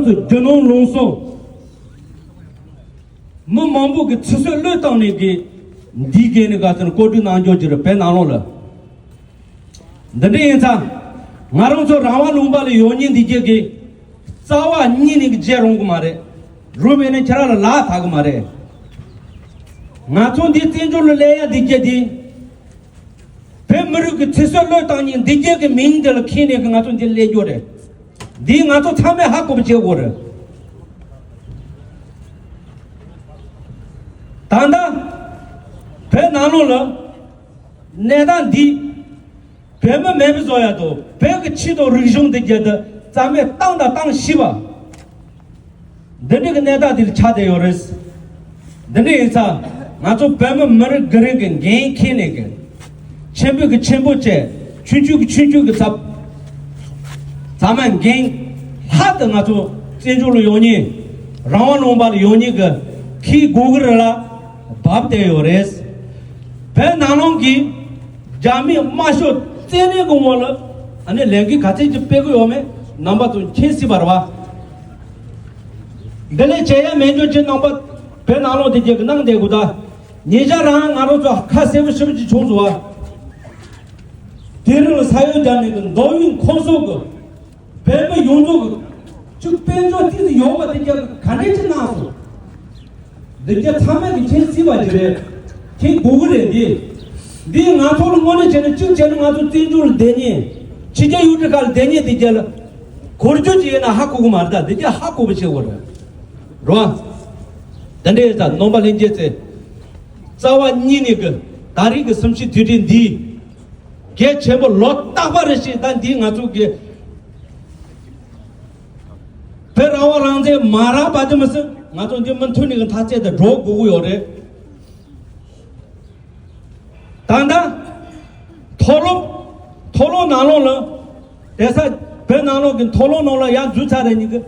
to Janon Lonso. Mambu gets a lot on it. Digging got an coding on Georgia Penanola. The day is a Maronzo Rawa Lumba Union DJ. Sawa Ninik Jerongmare. Ruben and Charla La Tagmare. Naton di Tinjo Lea DJ. Pemberg Tissolotanian DJ mean the Kinik Naton di Legore. Di Nato Tame Hakob Jewore. Tanda Penanola Nedan di Pema Mebizoyado, Peg Chido region together, Tame Tanda Tang Shiva. The Neda di Chadeores. The Neza, Nato Pema Mer Gregg, Gain Kinig, Chembuk Chembuche, Chunjuk Sap Saman Gain, Hat Nato, Tinjul Yoni, Rawan Ombal Yoniga, Ki Gugurla. Bob Deores Penanongi Jami Masho Tenegomola and a leggy cottage Pegome number 2 Chesi Barwa. Delechea Major number Penalo de Jagnan de Guda Nijaran Aroto Kasev Chozua Tirul Sayojan, Doing Kosogo Pema Yundo Chupenjo Tis Yoga de Kanechanaso. The Jatama Chelsea Vajre, King Google, the Natol Monich and Chichen Tinjul Deni, Chija Utikal Deni the Jell, Kurjuji and a Hakumarda, the Hakubichi water. Roa, then there is that nobody jete. Sawa Ninig, Tarik Sumshi Tudin D. Get Chamber lot Tabarishi than Ding Atuke. Per hour on the Mara Badamas. Not on the Montuni and Tate the drog Guyore Tanda Tolo Nalola, there's a Penano and Tolo Nola Yan Zuta and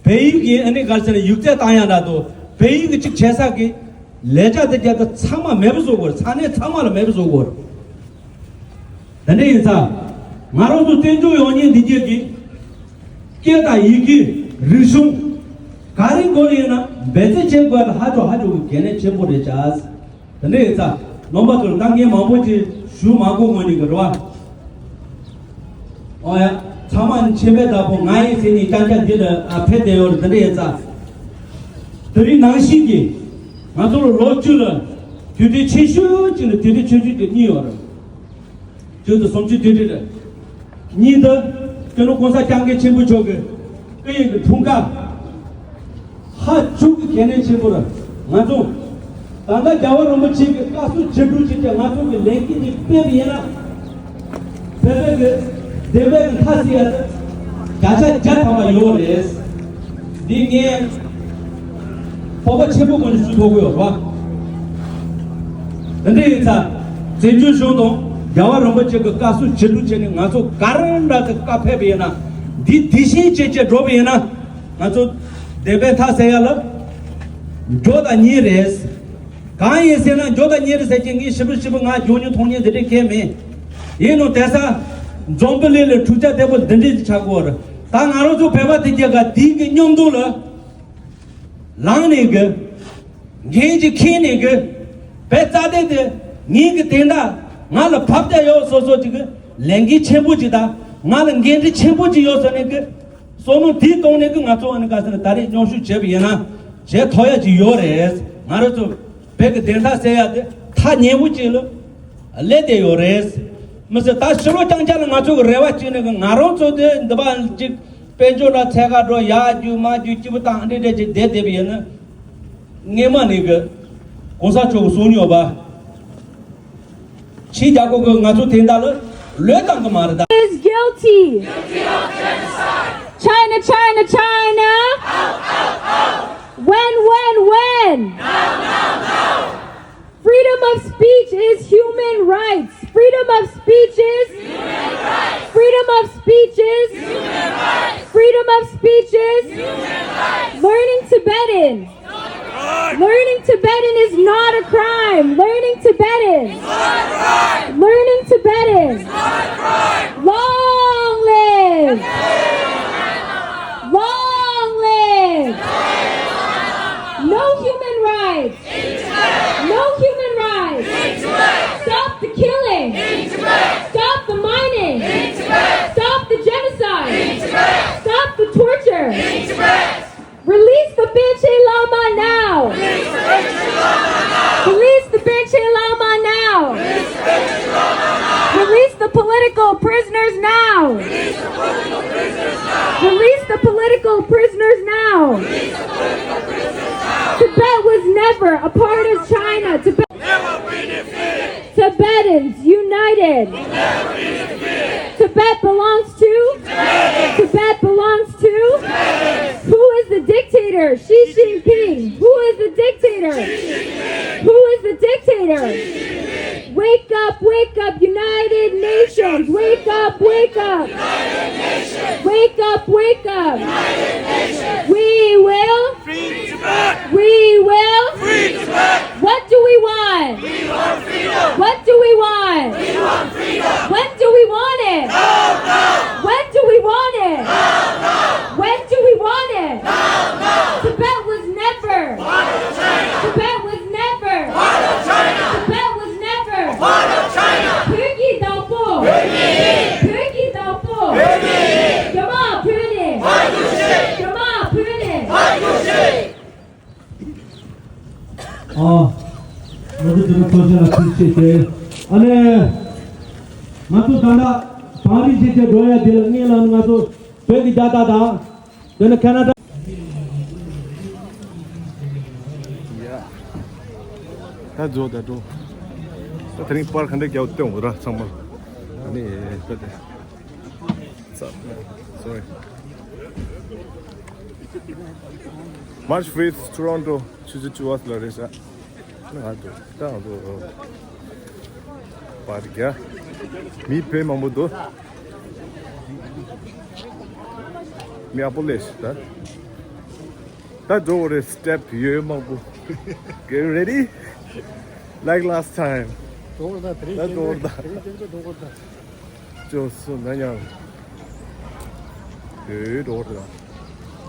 Pay any Garson, Yuta Ayanado, Pay the Chesaki, Ledger the Jata Sama Mebs over, Sane Sama Mebs over. The name is Maro to Tenjo Yoni Digi, Kieta Yiki, Rishum. Karin Goriana, better check what Hado Gene Chembo de Jazz. The Neza, number to Tangi Mamuji, Shumago Monigarwa. Oya, Taman Chebeta, Nai, Sini Tanja did a pede or the Neza. 3 Nashiki, Maturo Rotula, to the Chishu, to the Chishu, to New York. To the Somchi did it. Neither Kanokosa Tangi Chimbu Joker, Tunga. Chuk Kene Chibura, Mato, Tanda Java Chick, Kasu Chibu Chica, Mato, Lake in Periana, Deve and Hasia, Gaza Japa Yores, the game for Chibu on Sugo. The day is a Jeju Shono, Java Chica, Kasu Chibu Chick, Mato, Karanda Capebiana, Dishi Chicha Drobiana, Mato. Debeta Sayala Joda Neres Kai is in a Joda Neres, I think is Shibuna Junior Tony the Decame. You know, Tessa, Zombele, Tuja Devil, Dendit Chagor, Tangaroto Peva Tijaga, Dig in Yondula, Lanig, Gage Kinig, Petade, Nig Tenda, Mala Papa also, Langi Chembujida, Malan Gage Chembuji also. So no tea don't Nato and Gaston Tari Noshu Chebiana, Jet Hoya Yores, Maroto, Peg Delta say Tanya Wuchil, Lede Yores, Mr. Tashiro Tanjan Nato Rewachin and Naroto the Baltic, Penjola Tagado, Yadu, Maju, Chibutan, Dead Debiana, Nemaniga, Osacho Sunyoba, Chijago Nato Tendala, Letangamara is guilty. Guilty of genocide. China, China, China. Out, out, out. When? Now. Freedom of speech is human rights. Freedom of speech is Human rights. freedom of speech is Human rights. freedom of speech is Human rights. learning Tibetan. Learning Tibetan is not a crime. Learning Tibetan. Not a crime. Learning Tibetan. Not a crime. Long live! Long live! the political prisoners now. Release the political prisoners now. Release the political prisoners now. Release the political prisoners now. Tibet was never a part of China. Never be defeated. Tibetans united. Never be defeated. Tibet belongs to? Tibet belongs to? Who is the dictator? Xi Jinping. Who is the dictator? Who is the dictator? Wake up, United Nations. Wake up. United Nations. Wake up. United Nations. We will. Free Tibet. We will. Free Tibet. What do we want? We want freedom. What do we want? We want freedom. When do we want it? Now. When do we want it? Now. When do we want it? Now. Tibet was never. Part of China. Tibet was never. Part of China. Tibet was never. Part of China. Purgi Dalpo. Purgi Dalpo. Yama Purgi. Yama Purgi. Another person appreciated. Matu Tanda, Paris is a doya, Dilaniel and Matu, Peggy Dada, then Canada. Yeah. That's all that do. I think Park and the Gauton, right? Someone. Sorry. March 5th, Toronto, Chizuchu, Larissa. No, I do. Down to Park. Me pay Mamudo. Me a police. That door is step here, Mabu. Get ready? Like last time. That door. Just so young. Good order.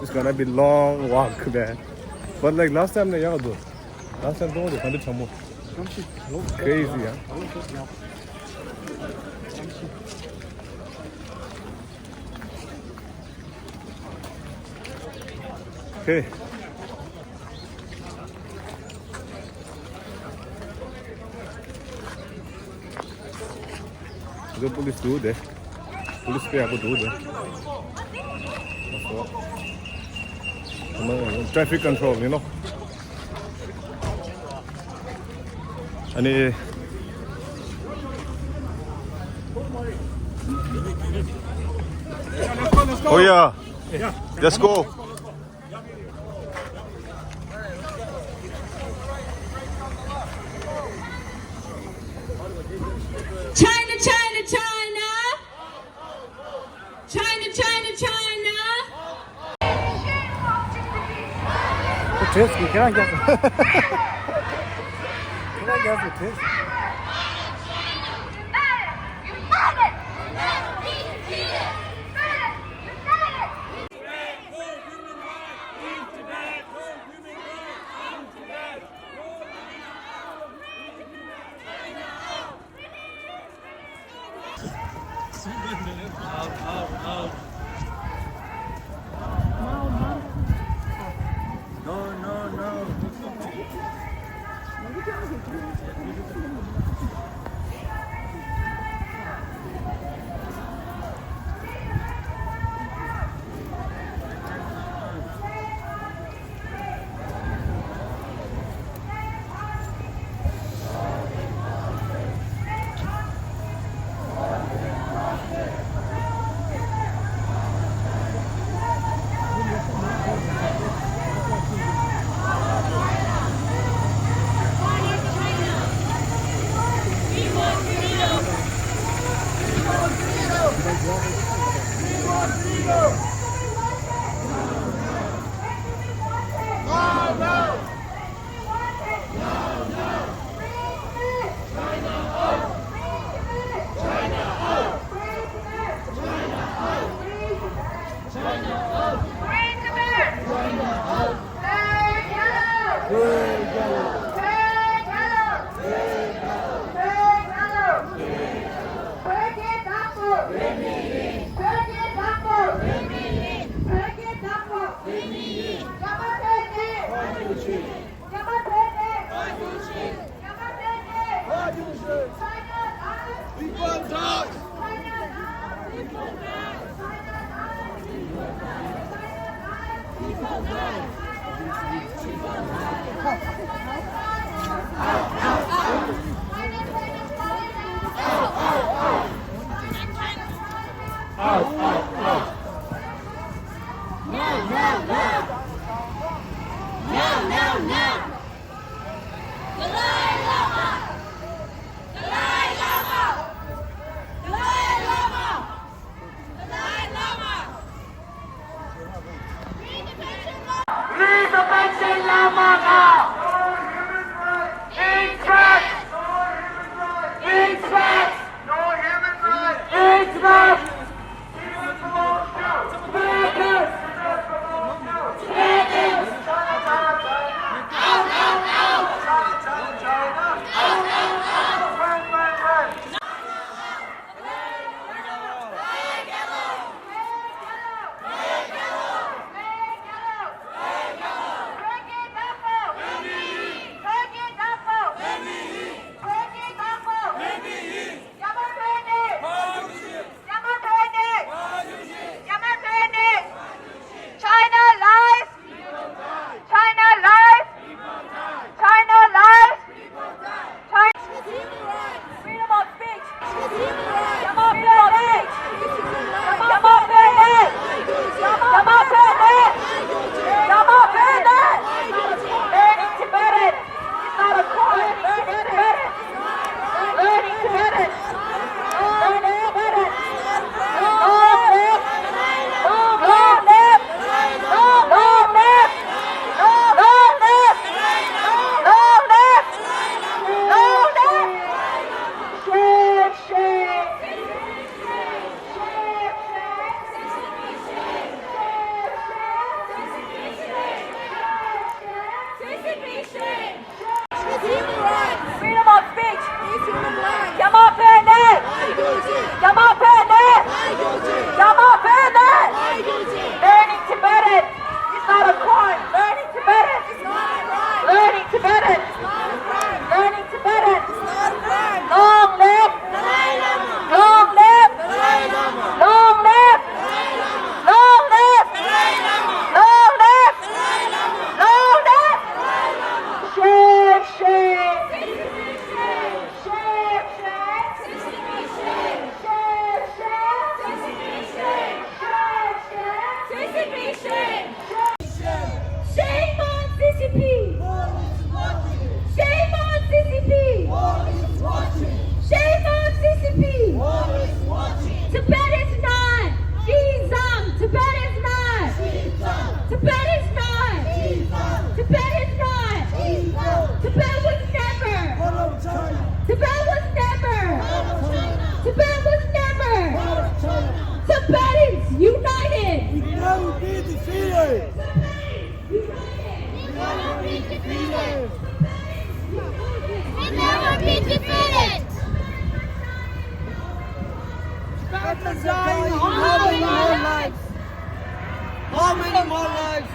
It's gonna be long walk, man. But like last time, last time, don't crazy, yeah. Okay. The police do that. Police pay up do that. Traffic control, you know. And oh yeah. Let's go. China, China, China. China, China, China. Can I guess the test? Free the Tibetan Lama now! In tracks! In tracks! No human rights! In tracks! Tibetans! Tibetans! Out, out, out! China lies! China lies! China lies! Freedom of speech! Learning Tibetan is not a crime. Learning Tibetan. Learning Tibetan. Learning Tibetan. Long live. Long live. Long live. Long live. Long live. Long live. Shame, shame. Freedom of speech. Yamapene. Yamapene. Yamapene. Learning Tibetan is not a crime. Learning Tibetan. Learning Tibetan. Learning Tibetan. Long live. Long live. Long live. Long live. Long live. Long live. Shame, shame. Shame on CCP! Shame on CCP! Shame on CCP! Tibet is not! Xizang! Tibet is not! Tibet is not! Tibet is not! Tibet was never! Tibet was never! Tibet was never! Tibetans united! We never be defeated. We'll never be defeated! Tibetans dying how many more lives? How many more lives?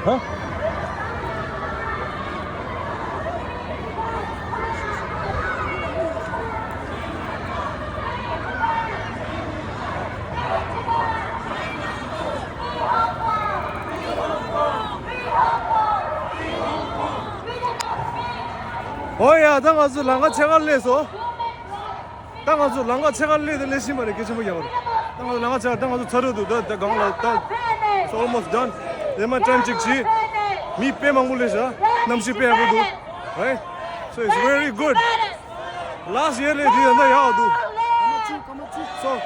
Huh? 어야 당가서 랑가 체갈래서 당가서 랑가 체갈래들 내시면 이렇게 좀 하고 당가서 랑가 체갈 당가서 저러도 다 강라 다 it's almost done 내만 time 찍지 미 빼망불래서 남시 빼고도 right so it's very good last year le dianda yaadu so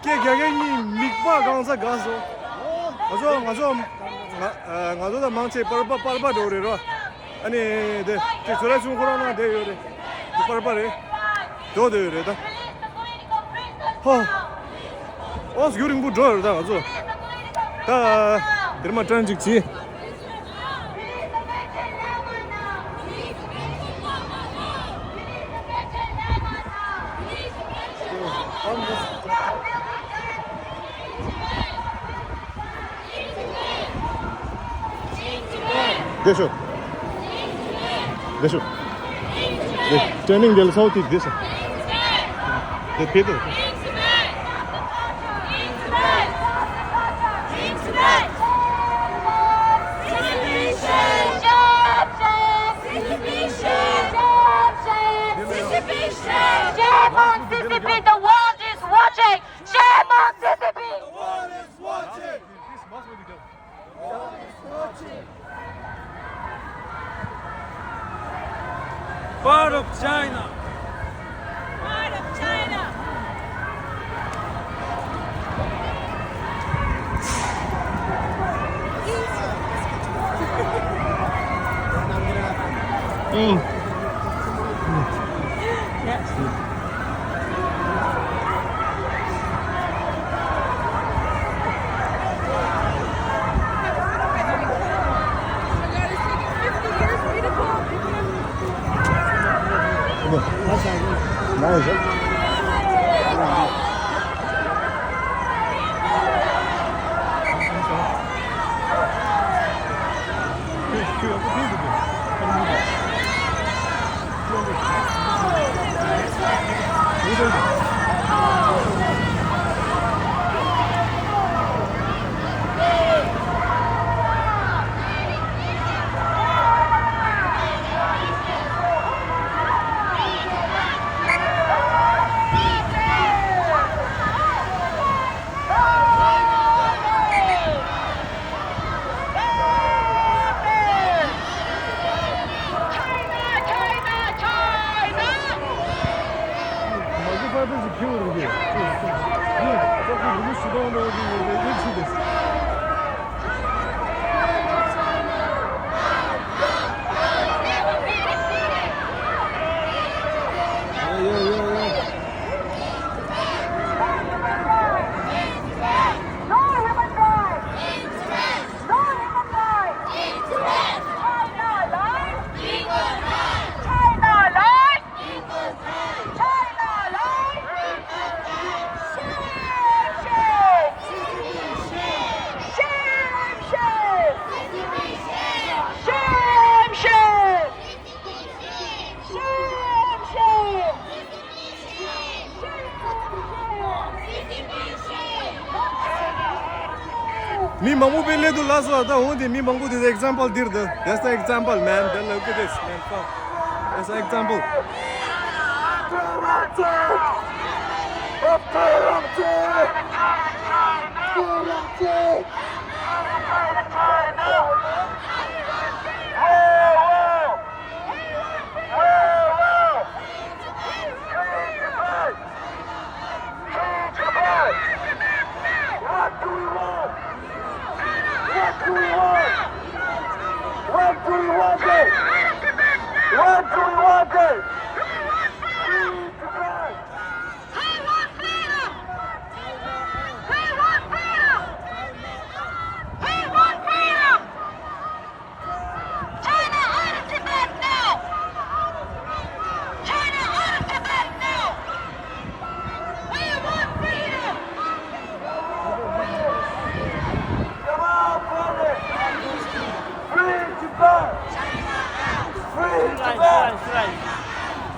ke gyageni mikpa gangsa gaso ngazo da mangche parba dore ro ani de ke sura chu korona de yore parba re do de yore da ha os yuring bu dor da ngazo da derma transit chi Desho. Turning del south is this. The Peter. The world is watching. Shame on Mississippi. The world is watching. Part of China. Part of China. Nice. Me mangu belle do last one. That me mangu is example dir the. That's the example, man. Then look at this, man. Fuck. That's the example.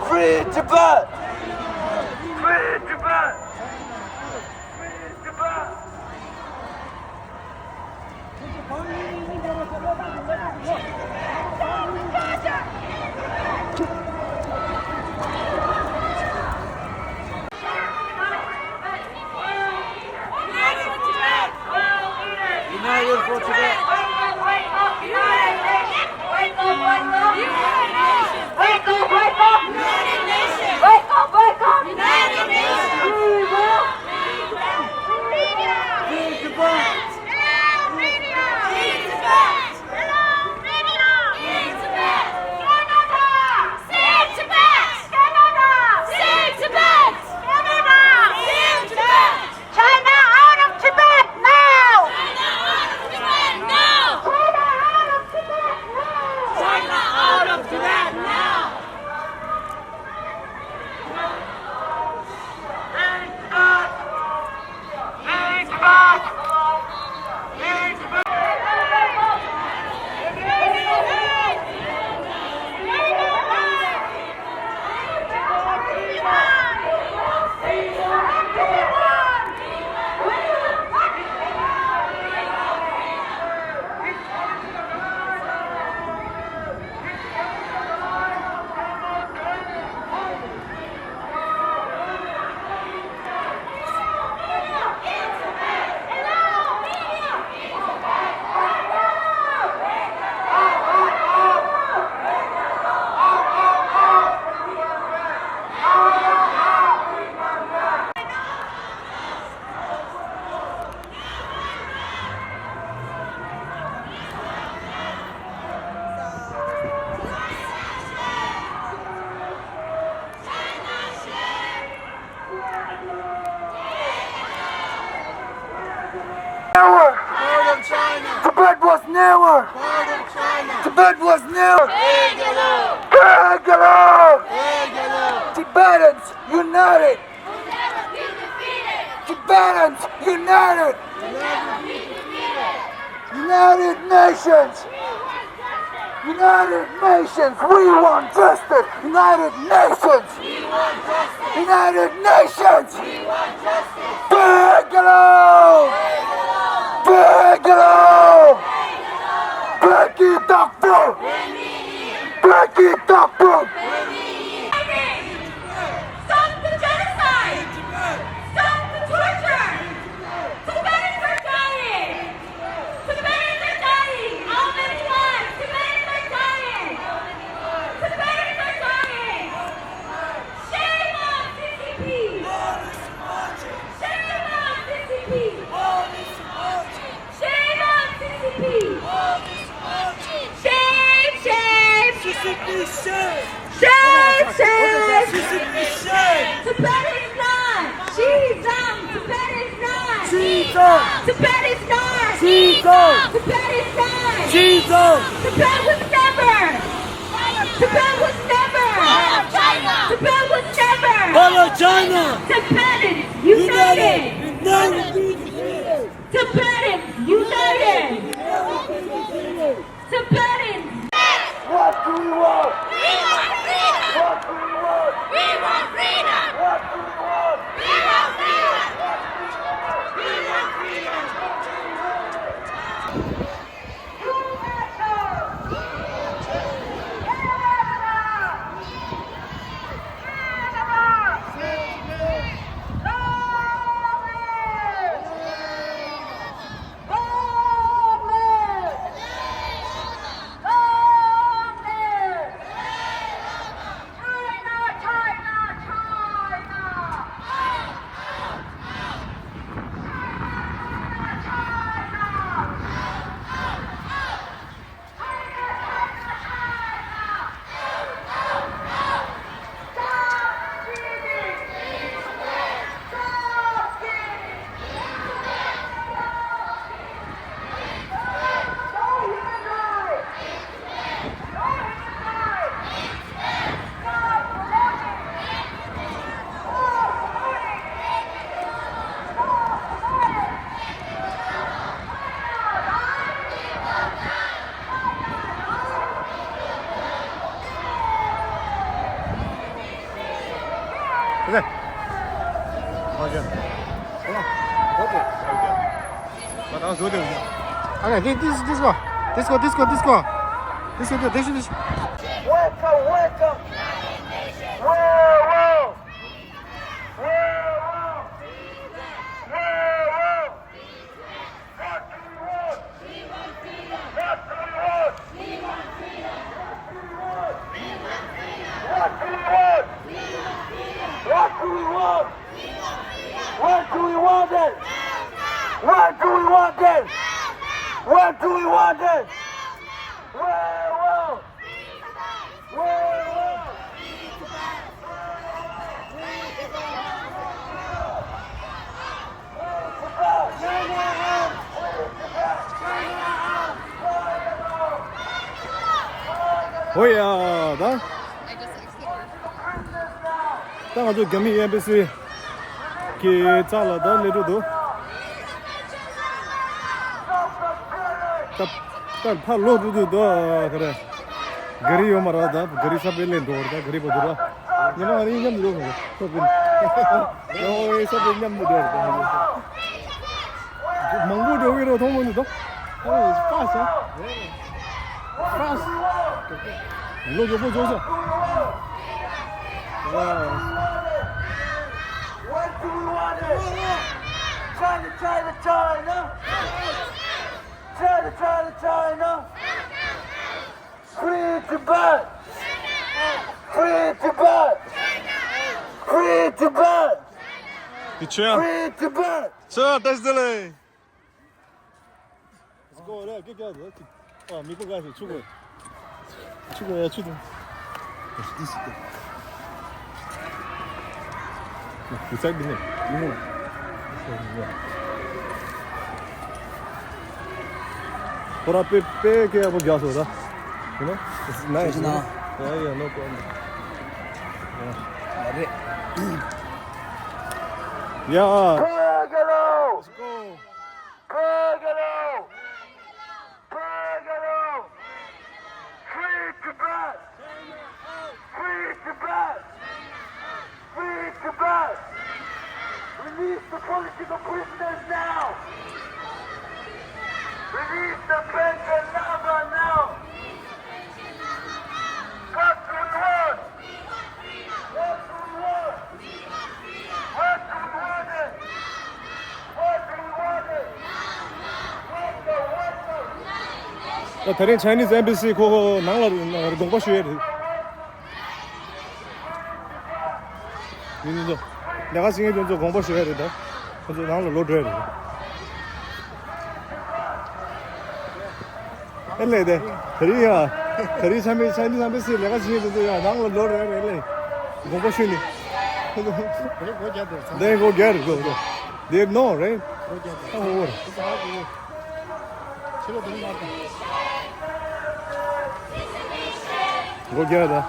Free Tibet! Free Tibet! Free Tibet! never. part of China. Tibet was never. Bangalore. Bangalore. Bangalore. Tibetans united. Will never be defeated. Tibetans united. Will never be defeated. United Nations. United Nations. We want justice. United Nations. We want justice. United Nations. We want justice. Bangalore. Bangalore. Becky Doctor. Becky Doctor. Stop the genocide! Stop the torture! Tibetans are dying! Tibetans are dying! How many lives? Tibetans are dying! Tibetans are dying! Shame on CCP! Shame on CCP! Shame on CCP! Shame, shame! Shame, shame! Tibet is not! Jesus! Tibet is not! Jesus. Tibet is not! Jesus. Tibet is not! Jesus. Tibet was never! Tibet was never! Tibet was never! Follow China. Tibetans united! United. Tibetans united! Tibetans! What do we want? We want freedom! What do we want? We want freedom! What do we want? We want freedom! We want freedom! 그래. 맞아. 어디? 나 저기. 아니, this go. This. Welcome. Whoa. What do we want? What do we want then? What do we want then? What do we want then? Whoa. 뭐야, 나? 딱 아주 겸이 엠베시 그 잘라다 내려도 딱 팔로도 그래 거리 오마라다 거리 사벨렌 도르다 거리 보더라 냐마 아니 냠 들어 소빈 너 소빈 냠 들어 망고 저기로 통문도 파스 로조 보조죠 와 What do we want then? China. Free Tibet. 이치야 Free Tibet. 자 다시 들래 Let's go 그래 깨깨 미국 가서 출구야 출구 Beside me, you move. Pora pe ke abo gas hoda. You know? It's nice. Now. Yeah, no problem. Yeah. Pagano! Let's go. Pagano! Pagano! Free Tibet! Free Tibet! Free Tibet! Release the political prisoners now! Release the bench and lava now! What do we want? What do we want? What do we want it? What do we want it? What the? The Chinese embassy ko nangla dongpa shue de. Ni 내가 생에 좀 공부 쉬어야 된다. 그래서 나는 로드해야 돼. 엘레데. 그리 참이 참이 내가 생에 좀 나는 로드해야 돼. 공부 쉬니. They go get it. Go. They know, right? Oh, go get it.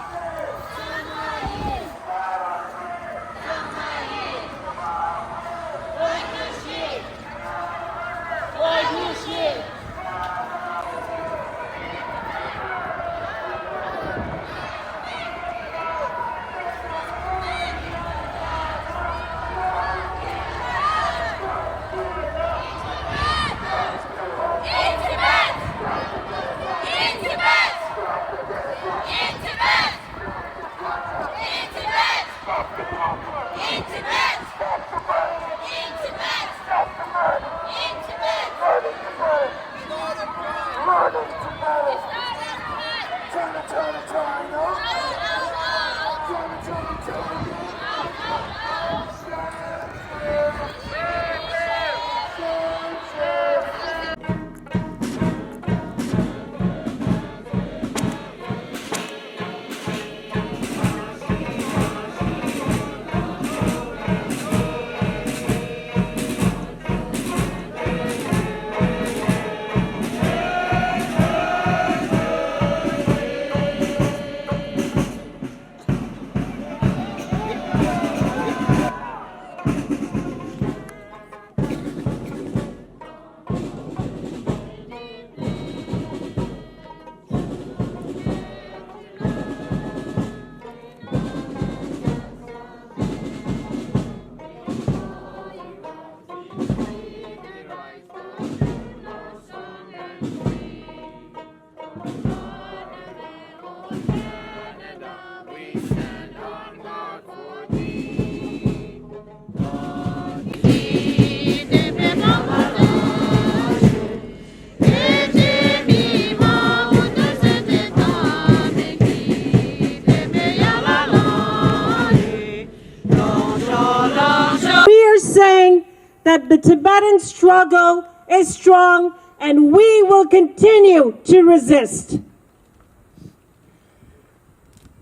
That the Tibetan struggle is strong and we will continue to resist.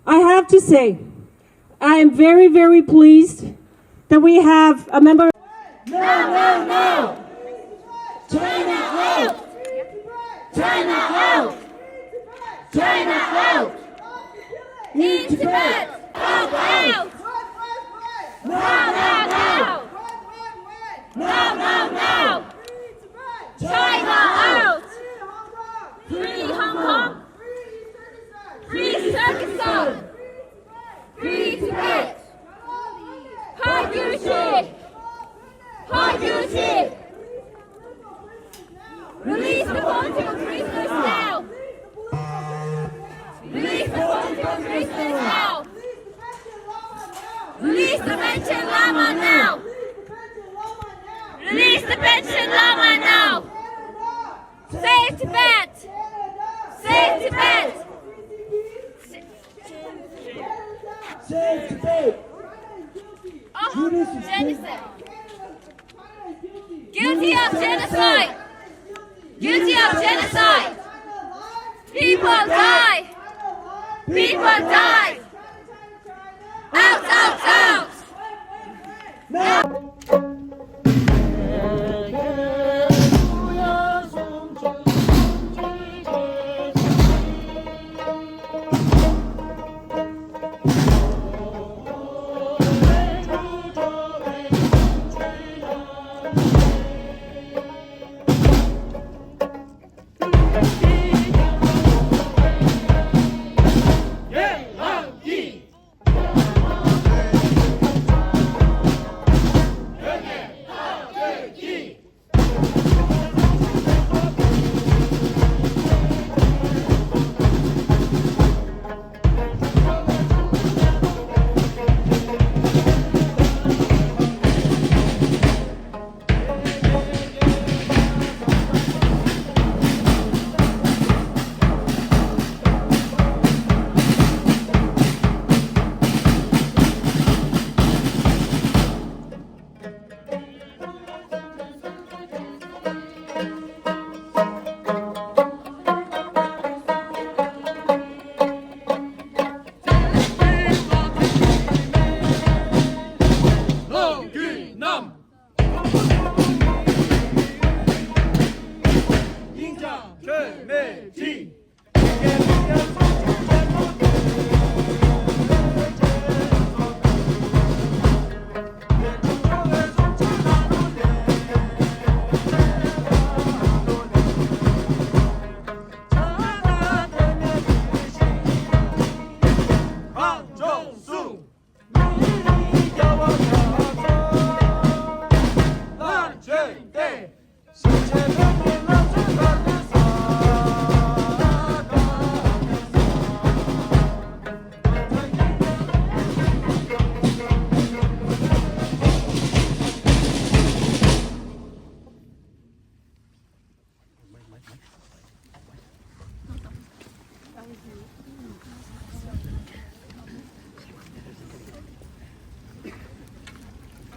I have to say, I am very, very pleased that we have a member. No, no, no! China out! China out! China out! In Tibet! Out! Out! No, no, no! No, no, no! China out! Free Hong Kong! Free Turkestan! Free Tibet! Partnership! Partnership! Release the political prisoners now! Release the political prisoners now! Release the Benchen Lama now! Release the Benchen Lama now! Save Tibet! Save Tibet! Save Tibet! Oh, genocide! Guilty of genocide! Guilty of genocide! People die! People die! Out, out, out! No!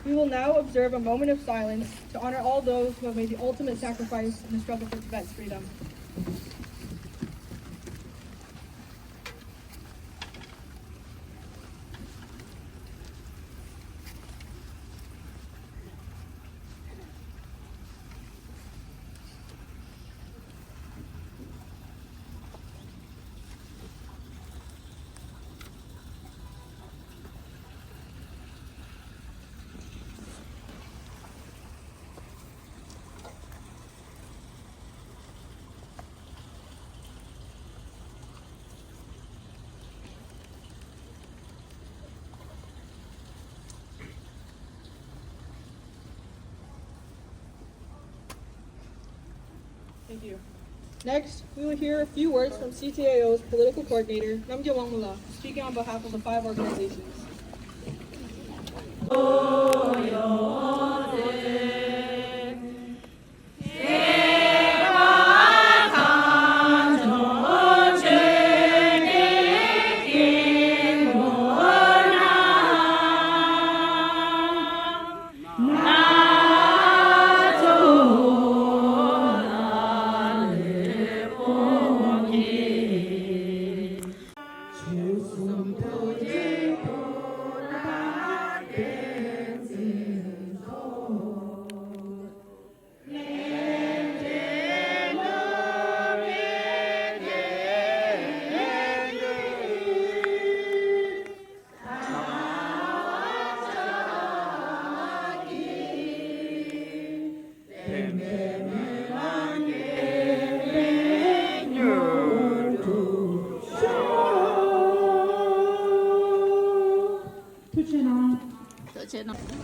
We will now observe a moment of silence to honor all those who have made the ultimate sacrifice in the struggle for Tibet's freedom. Thank you. Next, we will hear a few words from CTAO's political coordinator, Namgye Wangmula, speaking on behalf of the 5 organizations.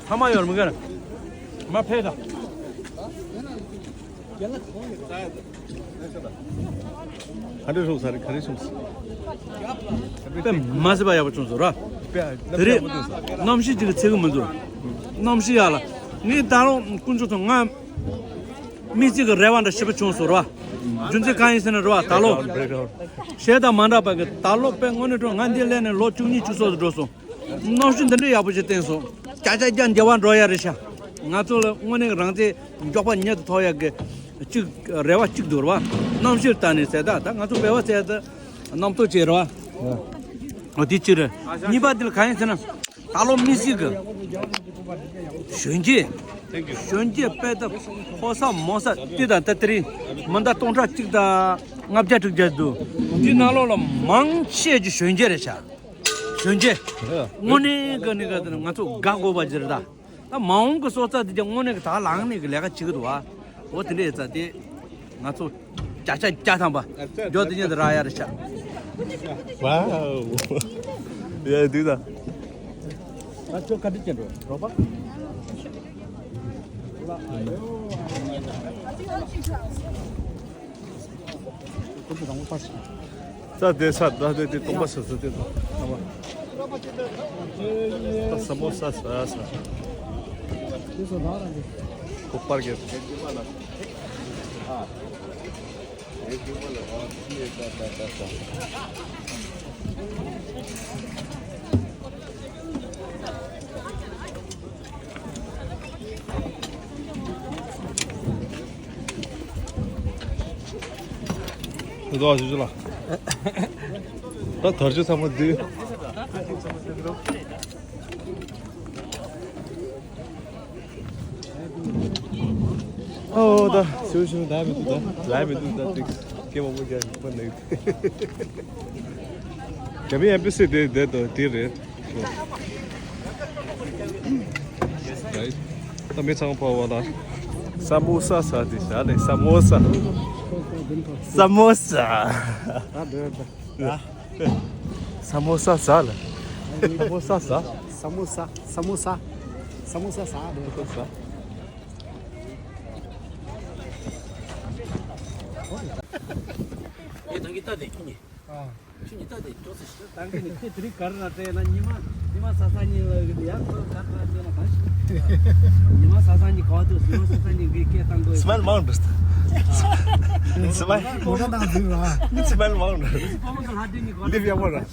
Hama yor mugara. Ma peda. Masba ya bachun zora. Dere namshi jiga chegu manzura. Namshi yala. Ni daro kunju to nga mi jiga rewanda shiba chun zora. Junse kain sena ro talo. Sheda manda pa talo pe ngone to ngandi lene lo chungni chuso doso. Namshi dende ya buje tenso. Chacha jan jawan roya resha. Nga to ngone rangte jopa nyat thoya ge chig rewa chig dorwa. Namshi tani seda ta nga to bewa seda nam to cherwa. Odi chire. Ni badil kain sena talo misiga. Shunji. Shunji peda khosa mosa tida tatri manda tontra chigda ngabja tuk jadu. Di nalo la mangche ji shunji resha. Shunji. Ngone ga ni ga nga to gago bajirda. Ta maung ko sota de ngone ga ta lang ni ga lega chigdwa. O tine za de nga to chacha cha ba. Jo de ni ra ya resha. Wow. Yeah, do that. Acho kadi chendo. Roba. 자, 대사, 나한테 똥 봤었어, 대사. 봐봐. 다 사모사 사사. 그래서 나라게. 곧바르게. 이거 와주라. 나 더주 삼아 드. 나 조심히 다음에 또 나. 라이브 또 나. game of again. Can we episode that dear? Right. Kami sang pawala. Samosa sa di siya, samosa. Samosa. Samosa sala. Samosa sa. Samosa sa. Smell mound. Smell mound. Live your water.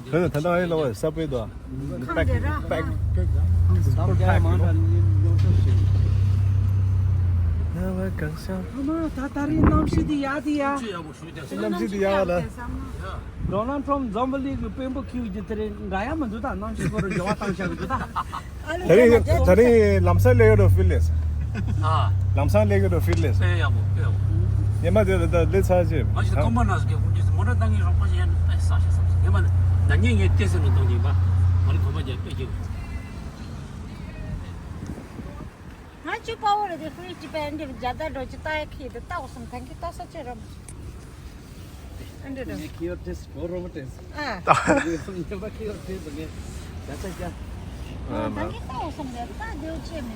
Hey, thanda ay lawa sabay do. Pack. Nawa kangsang. Donald from Zombali Pembo Q Gaya Manduta, non she for Jawatan Shaguta. Tari lamsa layer of village. Lamsa layer of village. Yama the let's have him. 아직 컴만나서 이제 모라당이 로퍼지한 사실 예만 난영에 때서는 돈이 봐. 머리 고마지 빼지. Aren't you power of the free Japan? Jada Rojita, he the 1,000. Thank you, Tassa Cherum. And the Cure test for Romatis. Never cure test again. That's a thank you, 1,000. They'll cheer me.